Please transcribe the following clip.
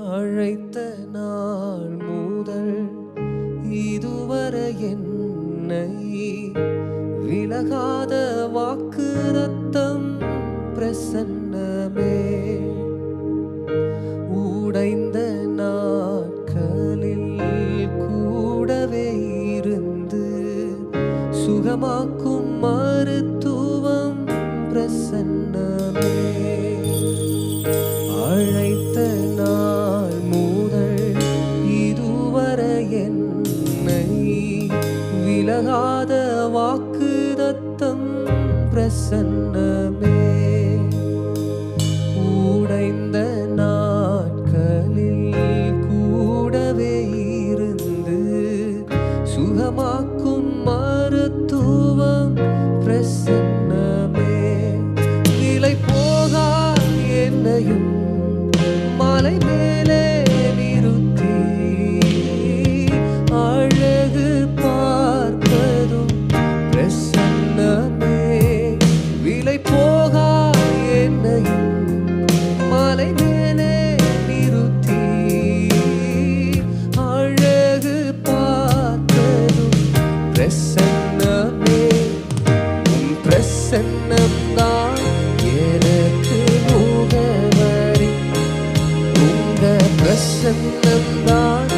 அழைத்த நாள் முதல் இதுவரை என்னை விலகாத வாக்குத்தத்தம் பிரசன்னமே. உடைந்த நாட்களில் கூடவே இருந்து சுகமாக்கும் மருத்துவம் பிரசன்னமே. அழைத்த நாள் முதல் இதுவரை என்னை விலகாத வாக்குத்தத்தம் பிரசன்னமே. உடைந்த நாட்களில் கூடவே இருந்து சுகமாக்கும் மருத்துவம் பிரசன்னமே. விலை போகா என்னையும் மலை மேலே நிறுத்தி அழகு பார்ப்பதும் பிரசன்னமே. விலை போகா என்னையும் மலை மேலே நிறுத்தி அழகு பார்ப்பதும் பிரசன்னமே. உன் பிரசன்னம்தான் எனக்கு முகவரி. உங்க பிரசன்னம்தான்